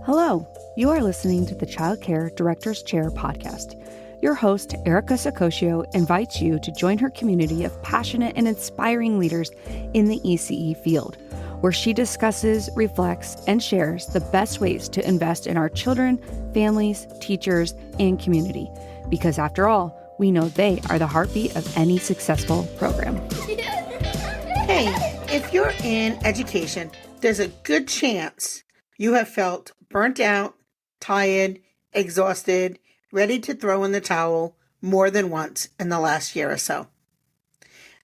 Hello, you are listening to the Childcare Director's Chair podcast. Your host, Erica Sacosio, invites you to join her community of passionate and inspiring leaders in the ECE field, where she discusses, reflects, and shares the best ways to invest in our children, families, teachers, and community. Because after all, we know they are the heartbeat of any successful program. Hey, if you're in education, there's a good chance you have felt burnt out, tired, exhausted, ready to throw in the towel more than once in the last year or so.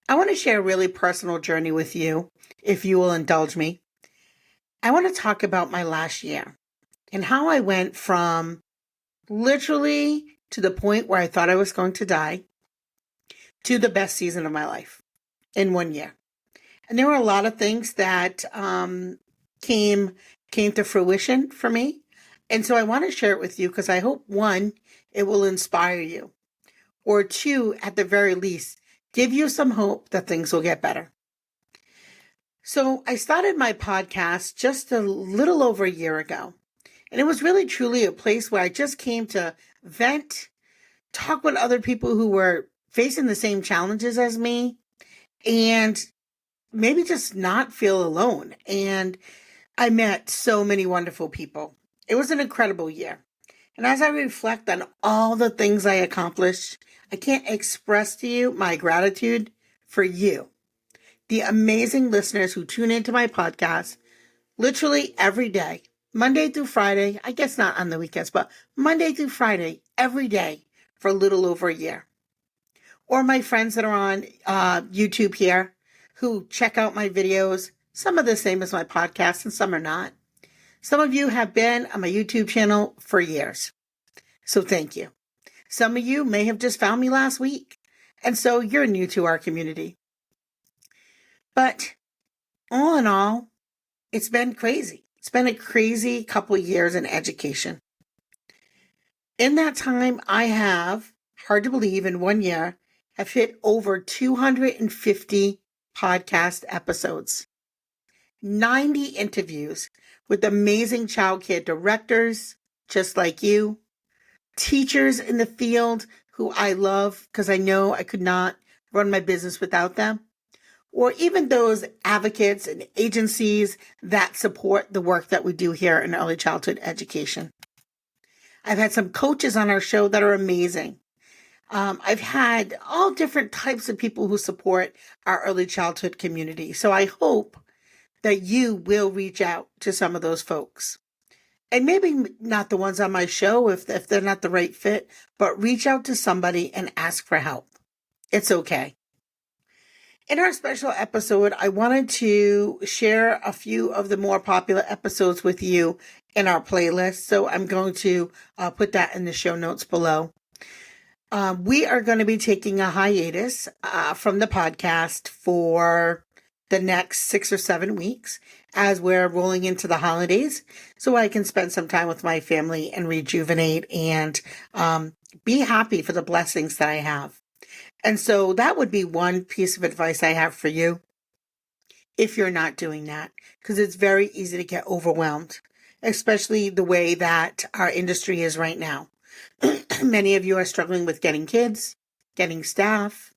I want to share a really personal journey with you, if you will indulge me. I want to talk about my last year and how I went from literally to the point where I thought I was going to die to the best season of my life in 1 year. And there were a lot of things that came to fruition for me. And so I want to share it with you because I hope, one, it will inspire you, or two, at the very least, give you some hope that things will get better. So I started my podcast just a little over a year ago. And it was really truly a place where I just came to vent, talk with other people who were facing the same challenges as me, and maybe just not feel alone. And I met so many wonderful people. It was an incredible year. And as I reflect on all the things I accomplished, I can't express to you my gratitude for you, the amazing listeners who tune into my podcast literally every day, Monday through Friday. I guess not on the weekends, but Monday through Friday, every day for a little over a year. Or my friends that are on YouTube here who check out my videos. Some are the same as my podcast and some are not. Some of you have been on my YouTube channel for years. So thank you. Some of you may have just found me last week. And so you're new to our community. But all in all, it's been crazy. It's been a crazy couple of years in education. In that time, I have, hard to believe, in 1 year, have hit over 250 podcast episodes, 90 interviews with amazing childcare directors just like you, teachers in the field who I love because I know I could not run my business without them, or even those advocates and agencies that support the work that we do here in early childhood education. I've had some coaches on our show that are amazing. I've had all different types of people who support our early childhood community. So I hope that you will reach out to some of those folks. And maybe not the ones on my show if they're not the right fit, but reach out to somebody and ask for help. It's okay. In our special episode, I wanted to share a few of the more popular episodes with you in our playlist. So I'm going to put that in the show notes below. We are going to be taking a hiatus from the podcast for the next 6 or 7 weeks as we're rolling into the holidays, so I can spend some time with my family and rejuvenate and be happy for the blessings that I have. And so that would be one piece of advice I have for you if you're not doing that, because it's very easy to get overwhelmed, especially the way that our industry is right now. Many of you are struggling with getting kids, getting staff,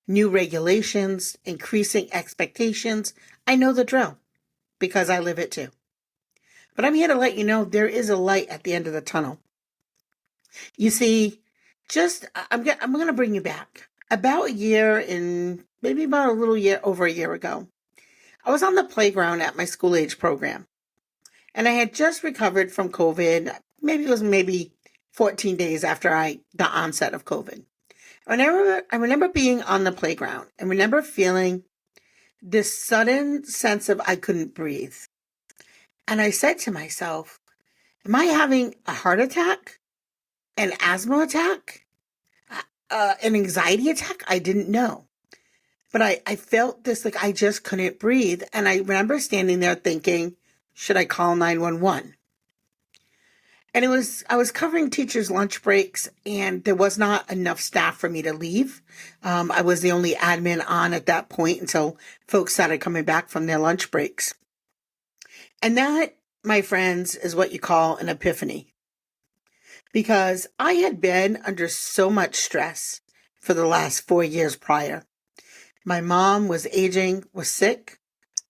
new regulations, increasing expectations. I know the drill because I live it too. But I'm here to let you know there is a light at the end of the tunnel. You see, I'm going to bring you back. About a year maybe about a little year, over a year ago, I was on the playground at my school age program. And I had just recovered from COVID. Maybe 14 days after the onset of COVID. I remember being on the playground and remember feeling this sudden sense of I couldn't breathe. And I said to myself, am I having a heart attack? An asthma attack? An anxiety attack? I didn't know. But I felt this, like I just couldn't breathe. And I remember standing there thinking, should I call 911? And I was covering teachers' lunch breaks, and there was not enough staff for me to leave. I was the only admin on at that point until folks started coming back from their lunch breaks. And that my friends, is what you call an epiphany. Because I had been under so much stress for the last 4 years prior. My mom was aging, was sick.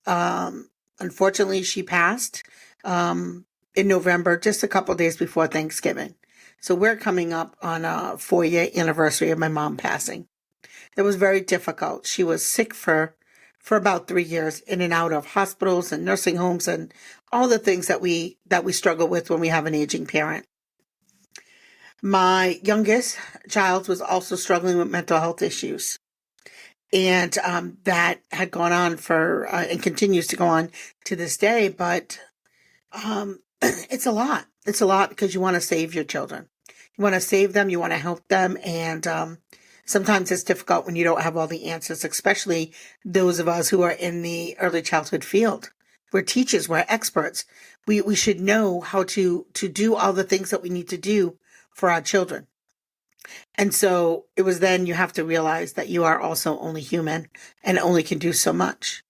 Unfortunately, she passed in November, just a couple days before Thanksgiving. So we're coming up on a 4-year anniversary of my mom passing. It was very difficult. She was sick for about 3 years, in and out of hospitals and nursing homes and all the things that we struggle with when we have an aging parent. My youngest child was also struggling with mental health issues. And that had gone on for, and continues to go on to this day. But it's a lot. It's a lot because you want to save your children. You want to save them. You want to help them. And sometimes it's difficult when you don't have all the answers, especially those of us who are in the early childhood field. We're teachers. We're experts. We should know how to do all the things that we need to do for our children. And so it was then you have to realize that you are also only human and only can do so much.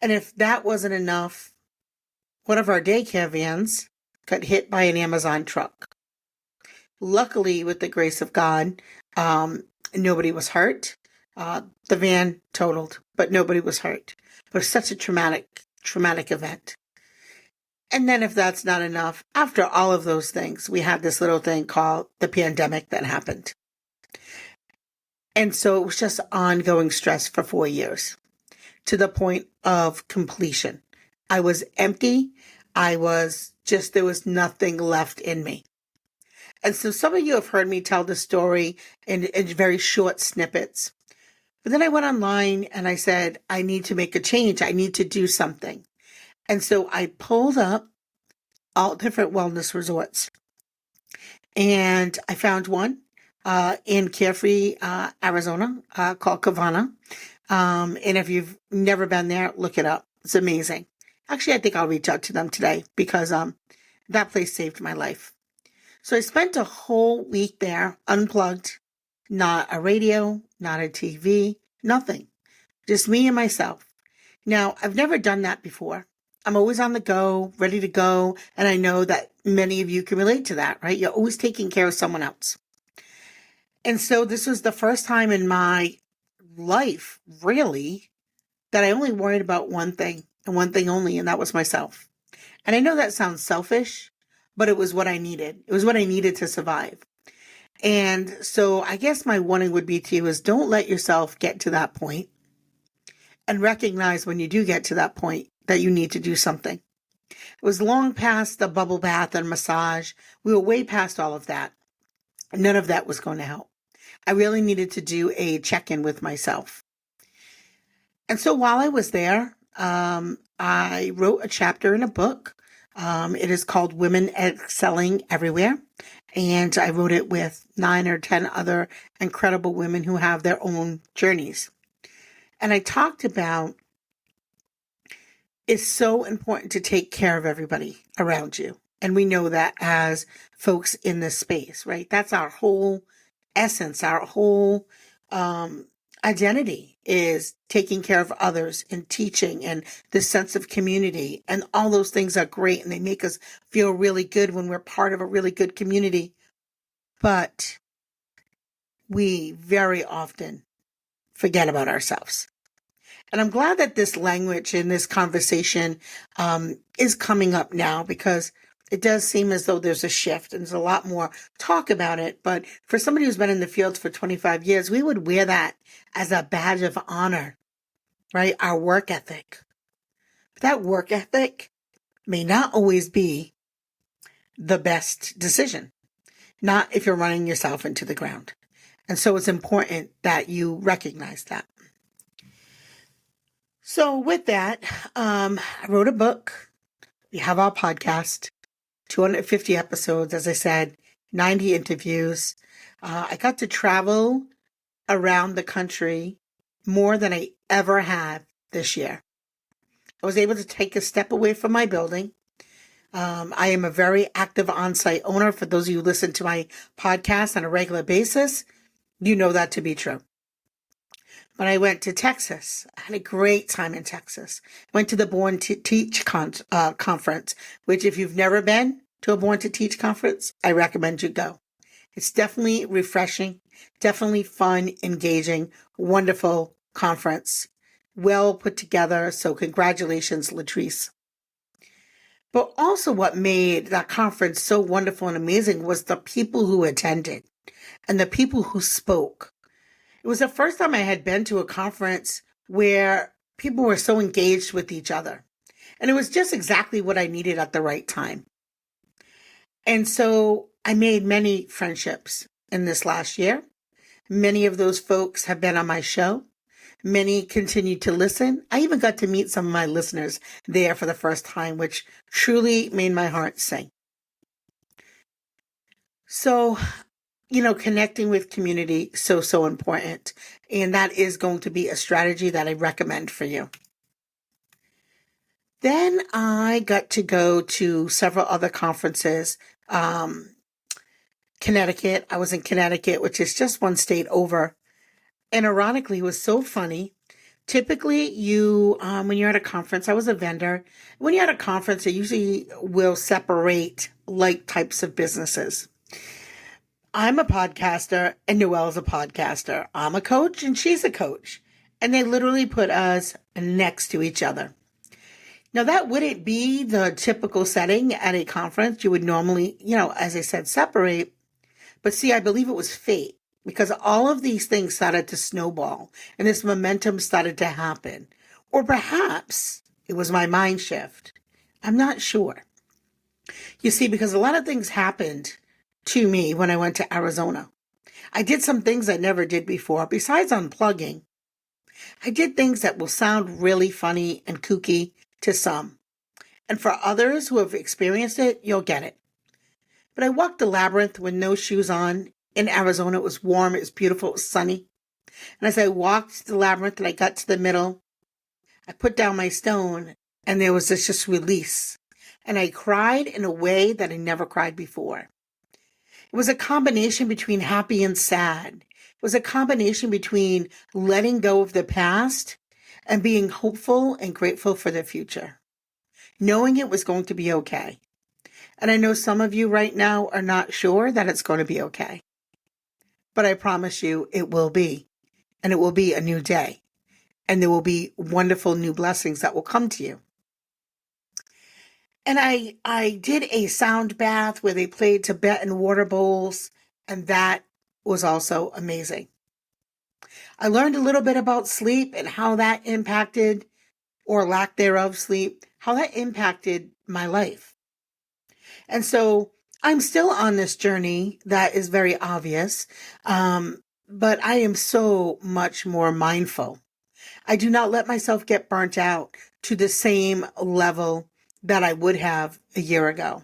And if that wasn't enough, one of our daycare vans got hit by an Amazon truck. Luckily, with the grace of God, nobody was hurt. The van totaled, but nobody was hurt. It was such a traumatic event. And then if that's not enough, after all of those things, we had this little thing called the pandemic that happened. And so it was just ongoing stress for 4 years to the point of completion. I was empty. There was nothing left in me. And so some of you have heard me tell the story in very short snippets. But then I went online and I said, I need to make a change. I need to do something. And so I pulled up all different wellness resorts. And I found one in Carefree, Arizona, called Kavana. And if you've never been there, look it up. It's amazing. Actually, I think I'll reach out to them today because that place saved my life. So I spent a whole week there, unplugged, not a radio, not a TV, nothing. Just me and myself. Now, I've never done that before. I'm always on the go, ready to go. And I know that many of you can relate to that, right? You're always taking care of someone else. And so this was the first time in my life, really, that I only worried about one thing and one thing only, and that was myself. And I know that sounds selfish, but it was what I needed. It was what I needed to survive. And so I guess my warning would be to you is don't let yourself get to that point, and recognize when you do get to that point that you need to do something. It was long past the bubble bath and massage. We were way past all of that. None of that was going to help. I really needed to do a check-in with myself. And so while I was there, I wrote a chapter in a book. It is called Women Excelling Everywhere. And I wrote it with 9 or 10 other incredible women who have their own journeys. And I talked about it's so important to take care of everybody around you. And we know that as folks in this space, right? That's our whole essence, our whole identity is taking care of others and teaching and this sense of community. And all those things are great and they make us feel really good when we're part of a really good community. But we very often forget about ourselves. And I'm glad that this language in this conversation is coming up now because it does seem as though there's a shift and there's a lot more talk about it. But for somebody who's been in the fields for 25 years, we would wear that as a badge of honor, right? Our work ethic. But that work ethic may not always be the best decision, not if you're running yourself into the ground. And so it's important that you recognize that. So with that, I wrote a book. We have our podcast, 250 episodes, as I said, 90 interviews. I got to travel around the country more than I ever had this year. I was able to take a step away from my building. I am a very active on-site owner. For those of you who listen to my podcast on a regular basis, you know that to be true. But I went to Texas. I had a great time in Texas. Went to the Born to Teach conference, which if you've never been to a Born to Teach conference, I recommend you go. It's definitely refreshing, definitely fun, engaging, wonderful conference. Well put together. So congratulations, Latrice. But also what made that conference so wonderful and amazing was the people who attended and the people who spoke. It was the first time I had been to a conference where people were so engaged with each other. And it was just exactly what I needed at the right time. And so I made many friendships in this last year. Many of those folks have been on my show. Many continue to listen. I even got to meet some of my listeners there for the first time, which truly made my heart sing. So, connecting with community, so important. And that is going to be a strategy that I recommend for you. Then I got to go to several other conferences. Connecticut, I was in Connecticut, which is just one state over. And ironically, it was so funny. Typically, when you're at a conference, I was a vendor. When you're at a conference, they usually will separate like types of businesses. I'm a podcaster and Noelle's a podcaster. I'm a coach and she's a coach. And they literally put us next to each other. Now, that wouldn't be the typical setting at a conference. You would normally, as I said, separate. But see, I believe it was fate because all of these things started to snowball and this momentum started to happen. Or perhaps it was my mind shift. I'm not sure. You see, because a lot of things happened to me when I went to Arizona. I did some things I never did before. Besides unplugging, I did things that will sound really funny and kooky to some. And for others who have experienced it, you'll get it. But I walked the labyrinth with no shoes on. In Arizona, it was warm, it was beautiful, it was sunny. And as I walked the labyrinth and I got to the middle, I put down my stone and there was this just release. And I cried in a way that I never cried before. It was a combination between happy and sad. It was a combination between letting go of the past and being hopeful and grateful for the future, knowing it was going to be okay. And I know some of you right now are not sure that it's going to be okay. But I promise you it will be. And it will be a new day. And there will be wonderful new blessings that will come to you. And I did a sound bath where they played Tibetan water bowls. And that was also amazing. I learned a little bit about sleep and how that impacted, or lack thereof sleep, how that impacted my life. And so I'm still on this journey that is very obvious, but I am so much more mindful. I do not let myself get burnt out to the same level that I would have a year ago.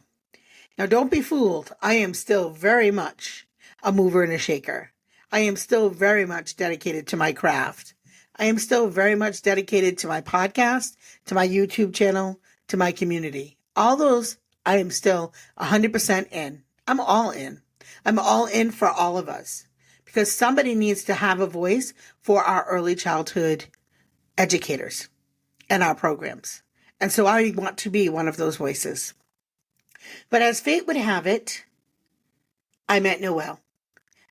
Now, don't be fooled. I am still very much a mover and a shaker. I am still very much dedicated to my craft. I am still very much dedicated to my podcast, to my YouTube channel, to my community. All those I am still 100% in. I'm all in. I'm all in for all of us because somebody needs to have a voice for our early childhood educators and our programs. And so I want to be one of those voices. But as fate would have it, I met Noelle.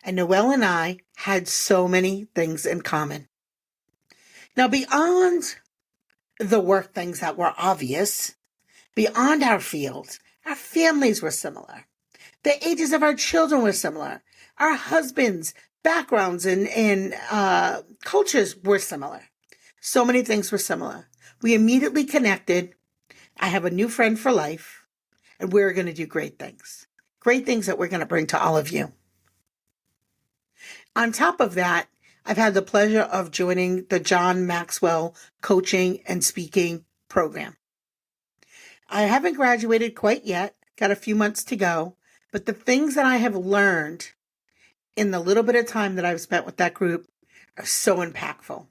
And Noelle and I had so many things in common. Now, beyond the work things that were obvious, beyond our fields, our families were similar. The ages of our children were similar. Our husbands' backgrounds and cultures were similar. So many things were similar. We immediately connected. I have a new friend for life, and we're going to do great things. Great things that we're going to bring to all of you. On top of that, I've had the pleasure of joining the John Maxwell Coaching and Speaking Program. I haven't graduated quite yet, got a few months to go, but the things that I have learned in the little bit of time that I've spent with that group are so impactful.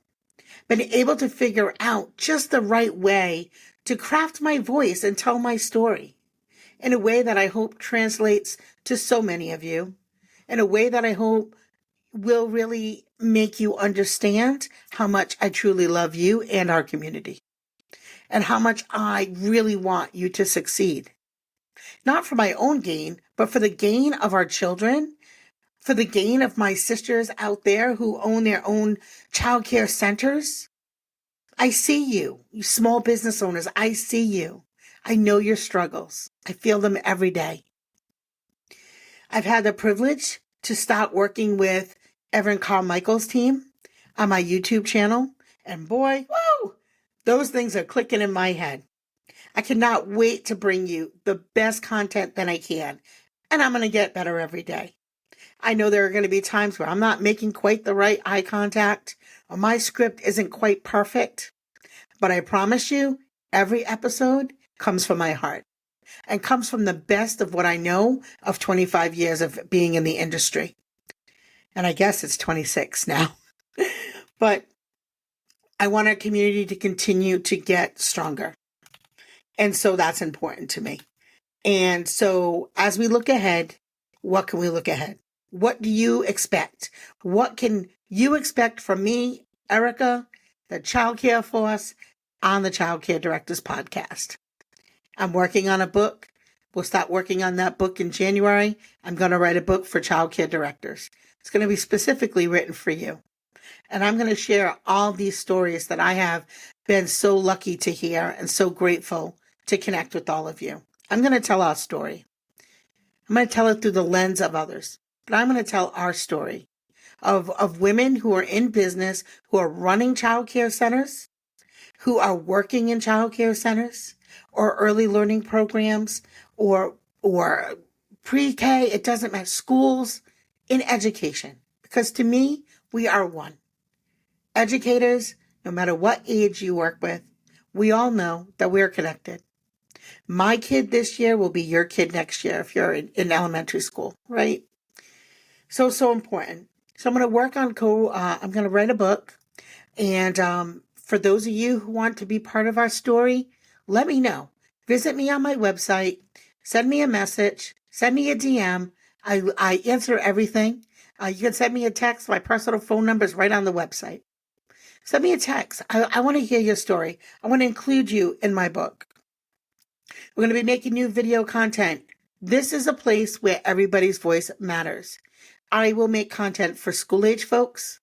Been able to figure out just the right way to craft my voice and tell my story in a way that I hope translates to so many of you, in a way that I hope will really make you understand how much I truly love you and our community, and how much I really want you to succeed. Not for my own gain, but for the gain of our children, for the gain of my sisters out there who own their own childcare centers. I see you, you small business owners. I see you. I know your struggles. I feel them every day. I've had the privilege to start working with Evan Carmichael's team on my YouTube channel. And boy, whoa, those things are clicking in my head. I cannot wait to bring you the best content that I can. And I'm going to get better every day. I know there are going to be times where I'm not making quite the right eye contact, or my script isn't quite perfect. But I promise you, every episode comes from my heart and comes from the best of what I know of 25 years of being in the industry. And I guess it's 26 now. But I want our community to continue to get stronger. And so that's important to me. And so as we look ahead, what can we look ahead? What do you expect? What can you expect from me, Erica, the Childcare Force, on the Childcare Directors Podcast? I'm working on a book. We'll start working on that book in January. I'm going to write a book for childcare directors. It's going to be specifically written for you. And I'm going to share all these stories that I have been so lucky to hear and so grateful to connect with all of you. I'm going to tell our story. I'm going to tell it through the lens of others, but I'm going to tell our story of women who are in business, who are running childcare centers, who are working in childcare centers or early learning programs or pre-K, it doesn't matter, schools, in education. Because to me, we are one. Educators, no matter what age you work with, we all know that we're connected. My kid this year will be your kid next year if you're in elementary school, right? So important. So I'm going to work on I'm going to write a book. And for those of you who want to be part of our story, let me know. Visit me on my website. Send me a message. Send me a DM. I answer everything. You can send me a text. My personal phone number is right on the website. Send me a text. I want to hear your story. I want to include you in my book. We're going to be making new video content. This is a place where everybody's voice matters. I will make content for school-age folks.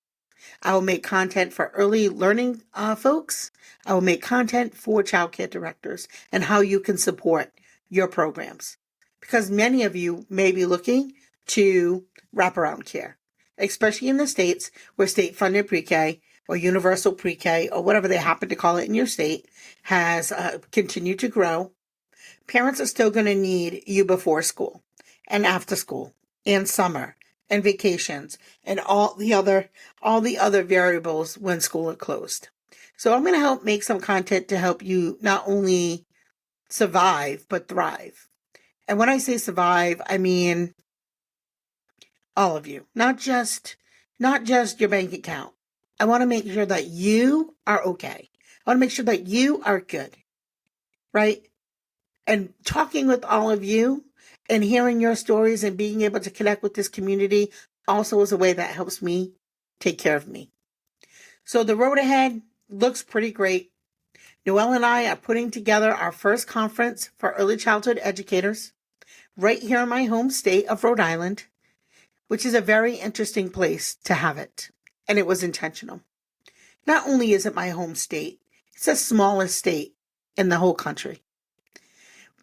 I will make content for early learning folks. I will make content for childcare directors and how you can support your programs. Because many of you may be looking to wraparound care, especially in the states where state-funded pre-K or universal pre-K or whatever they happen to call it in your state has continued to grow. Parents are still going to need you before school and after school and summer and vacations and all the other variables when school is closed. So I'm going to help make some content to help you not only survive, but thrive. And when I say survive, I mean all of you, not just your bank account. I want to make sure that you are okay. I want to make sure that you are good, right? And talking with all of you and hearing your stories and being able to connect with this community also is a way that helps me take care of me. So the road ahead looks pretty great. Noelle and I are putting together our first conference for early childhood educators right here in my home state of Rhode Island, which is a very interesting place to have it. And it was intentional. Not only is it my home state, it's the smallest state in the whole country.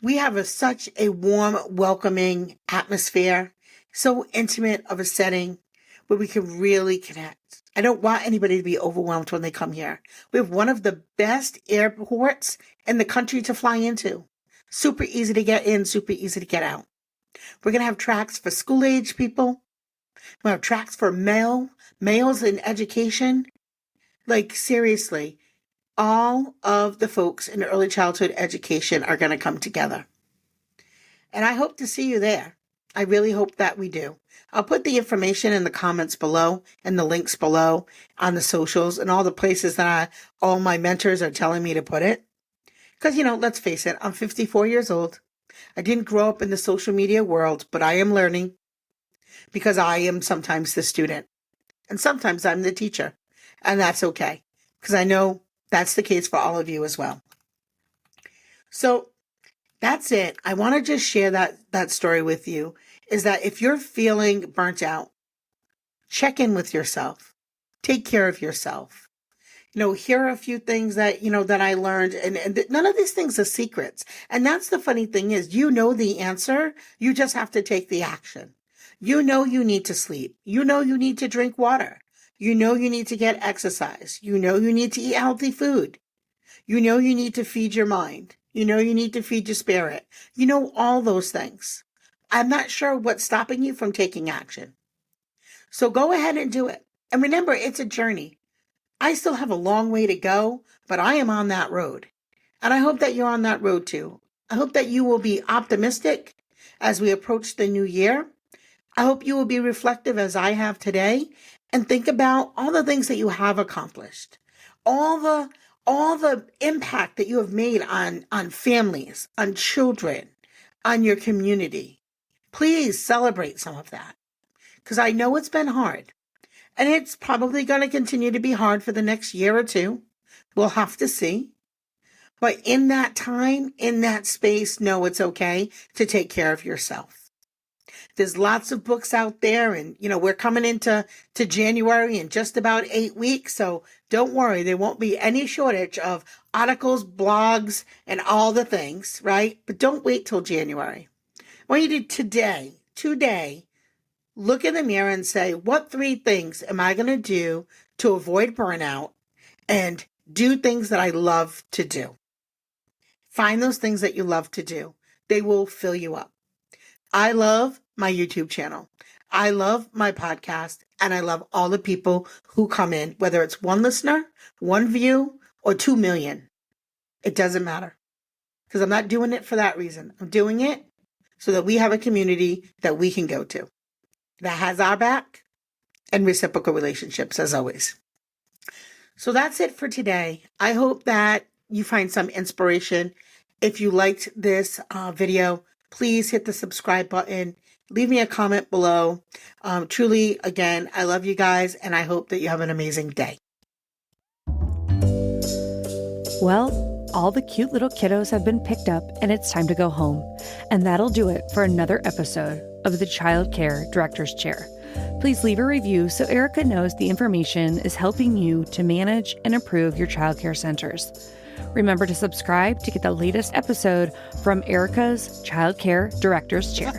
We have such a warm, welcoming atmosphere, so intimate of a setting where we can really connect. I don't want anybody to be overwhelmed when they come here. We have one of the best airports in the country to fly into. Super easy to get in, super easy to get out. We're going to have tracks for school-age people. We'll have tracks for males in education. Like, seriously, all of the folks in early childhood education are going to come together. And I hope to see you there. I really hope that we do. I'll put the information in the comments below and the links below on the socials and all the places that all my mentors are telling me to put it. Because, let's face it, I'm 54 years old. I didn't grow up in the social media world, but I am learning because I am sometimes the student. And sometimes I'm the teacher. And that's okay, because I know that's the case for all of you as well. So that's it. I want to just share that story with you, is that if you're feeling burnt out, check in with yourself. Take care of yourself. Here are a few things that, that I learned, and none of these things are secrets. And that's the funny thing is, the answer. You just have to take the action. You need to sleep. You need to drink water. You need to get exercise. You need to eat healthy food. You need to feed your mind. You need to feed your spirit. All those things. I'm not sure what's stopping you from taking action. So go ahead and do it. And remember, it's a journey. I still have a long way to go, but I am on that road. And I hope that you're on that road too. I hope that you will be optimistic as we approach the new year. I hope you will be reflective as I have today and think about all the things that you have accomplished, all the impact that you have made on families, on children, on your community. Please celebrate some of that, because I know it's been hard. And it's probably going to continue to be hard for the next year or two. We'll have to see. But in that time, in that space, know it's okay to take care of yourself. There's lots of books out there, and, we're coming into January in just about 8 weeks. So don't worry, there won't be any shortage of articles, blogs, and all the things, right? But don't wait till January. I want you to today, look in the mirror and say, what 3 things am I going to do to avoid burnout and do things that I love to do? Find those things that you love to do. They will fill you up. I love my YouTube channel. I love my podcast, and I love all the people who come in, whether it's 1 listener, 1 view, or 2 million. It doesn't matter, because I'm not doing it for that reason. I'm doing it so that we have a community that we can go to, that has our back, and reciprocal relationships, as always. So that's it for today. I hope that you find some inspiration. If you liked this video, please hit the subscribe button. Leave me a comment below. Truly, again, I love you guys, and I hope that you have an amazing day. Well, all the cute little kiddos have been picked up, and it's time to go home. And that'll do it for another episode of the Childcare Director's Chair. Please leave a review so Erica knows the information is helping you to manage and improve your childcare centers. Remember to subscribe to get the latest episode from Erica's Childcare Director's Chair.